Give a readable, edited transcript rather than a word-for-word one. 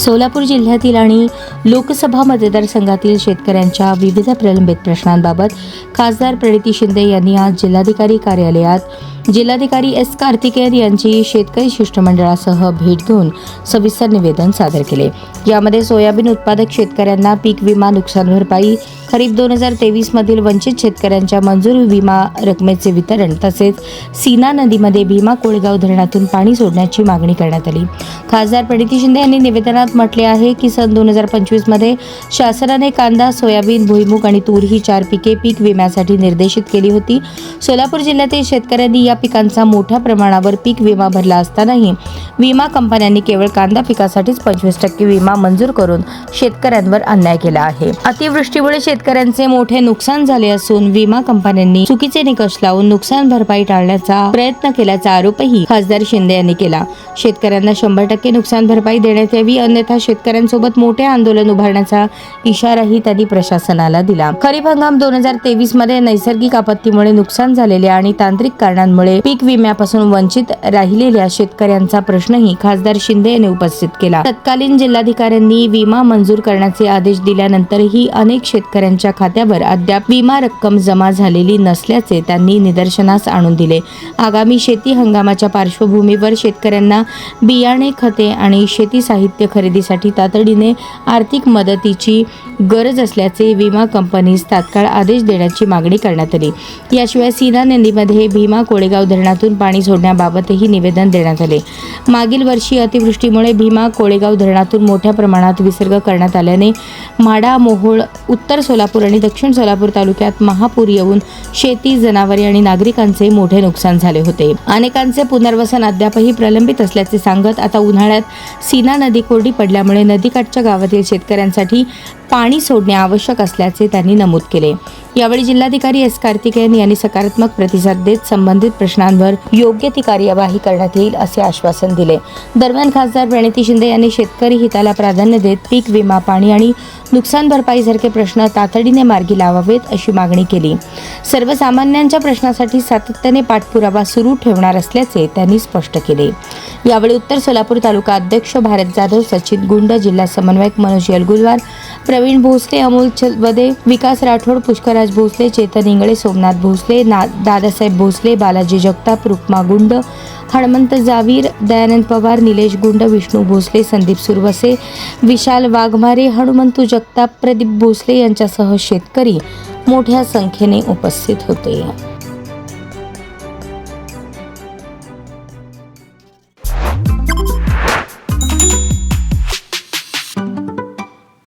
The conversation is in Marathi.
सोलापूर जिल्ह्यातील आणि लोकसभा मतदारसंघातील शेतकऱ्यांच्या विविध प्रलंबित प्रश्नांबाबत खासदार प्रणिती शिंदे यांनी आज जिल्हाधिकारी कार्यालयात जिल्हाधिकारी एस कार्तिकेयन यांची शेतकरी शिष्टमंडळासह भेट घेऊन सविस्तर निवेदन सादर केले। यामध्ये सोयाबीन उत्पादक शेतकऱ्यांना पीक विमा नुकसान भरपाई, खरीप 2023 मधील वंचित शेतकऱ्यांच्या मंजूर विमा रकमेचे वितरण तसेच सीना नदीमध्ये भीमा कोळेगाव धरणातून पाणी सोडण्याची मागणी करण्यात आली। खासदार प्रणिती शिंदे यांनी निवेदनात म्हटले आहे की सन 2025 मध्ये शासनाने कांदा, सोयाबीन, भुईमूग आणि तूर ही 4 पिके पीक विम्यासाठी निर्देशित केली होती। सोलापूर जिल्ह्यातील शेतकऱ्यांनी या पिकांचा मोठ्या प्रमाणावर पीक विमा भरला असतानाही विमा कंपन्यांनी केवळ कांदा पिकासाठीच 25% विमा मंजूर करून शेतकऱ्यांवर अन्याय केला आहे। अतिवृष्टीमुळे शेतकऱ्यांचे मोठे नुकसान झाले असून विमा कंपन्यांनी चुकीचे निकष लावून नुकसान भरपाई टाळण्याचा प्रयत्न केल्याचा आरोपही खासदार शिंदे यांनी केला। शेतकऱ्यांना 100% नुकसान भरपाई देण्यात यावी, अन्यथा शेतकऱ्यांसोबत मोठे आंदोलन उभारण्याचा इशाराही त्यांनी प्रशासनाला दिला। खरीप हंगाम 2023 मध्ये नैसर्गिक आपत्तीमुळे नुकसान झालेल्या आणि तांत्रिक कारणांमुळे पीक विम्यापासून वंचित राहिलेल्या शेतकऱ्यांचा प्रश्नही खासदार शिंदे यांनी उपस्थित केला। तत्कालीन जिल्हाधिकाऱ्यांनी विमा मंजूर करण्याचे आदेश दिल्यानंतरही अनेक शेतकऱ्यांच्या खात्यावर अद्याप विमा रक्कम जमा झालेली नसल्याचे त्यांनी निदर्शनास आणून दिले। आगामी शेती हंगामाच्या पार्श्वभूमीवर शेतकऱ्यांना बियाणे, खते आणि शेती साहित्य खरेदीसाठी तातडीने आर्थिक मदतीची गरज असल्याचे विमा कंपनीस तात्काळ आदेश देण्याची मागणी करण्यात आली। याशिवाय सीना नदीमध्ये भीमा कोळेगाव धरणातून पाणी सोडण्याबाबतही निवेदन देण्यात आले। मागील वर्षी अतिवृष्टीमुळे भीमा कोळेगाव धरणातून मोठ्या प्रमाणात विसर्ग करण्यात आल्याने माढा, मोहोळ, उत्तर सोलापूर आणि दक्षिण सोलापूर तालुक्यात महापूर येऊन शेती, जनावरे आणि नागरिकांचे मोठे नुकसान झाले होते। अनेकांचे पुनर्वसन अद्यापही प्रलंबित असल्याचे सांगत आता उन्हाळ्यात सीना नदी कोरडी पडल्यामुळे नदीकाठच्या गावातील शेतकऱ्यांसाठी पाणी सोडणे आवश्यक असल्याचे त्यांनी नमूद केले। यावेळी जिल्हाधिकारी एस कार्तिकेयन यांनी सकारात्मक प्रतिसाद देत संबंधित प्रश्नांवर योग्य ती कार्यवाही करण्यात येईल असे आश्वासन दिले। दरम्यान खासदार प्रणिती शिंदे यांनी शेतकरी हिताला प्राधान्य देत पीक विमा, पाणी आणि नुकसान भरपाईसारखे प्रश्न तातडीने मार्गी लावावेत अशी मागणी केली। सर्वसामान्यांच्या प्रश्नासाठी सातत्याने पाठपुरावा सुरू ठेवणार असल्याचे त्यांनी स्पष्ट केले। यावेळी उत्तर सोलापूर तालुका अध्यक्ष भारत जाधव, सचिन गुंड, जिल्हा समन्वयक मनोज यलगुलवार, प्रवीण भोसले, अमोल चलवदे, विकास राठोड, पुष्कराज भोसले, चेतन इंगळे, सोमनाथ भोसले, दादासाहेब भोसले, बालाजी जगताप, रुक्मा गुंड, हनुमंत जावीर, दयानंद पवार, निलेश गुंड, विष्णू भोसले, संदीप सुरवसे, विशाल वाघमारे, हनुमंतू जगताप, प्रदीप भोसले यांच्यासह शेतकरी मोठ्या संख्येने उपस्थित होते।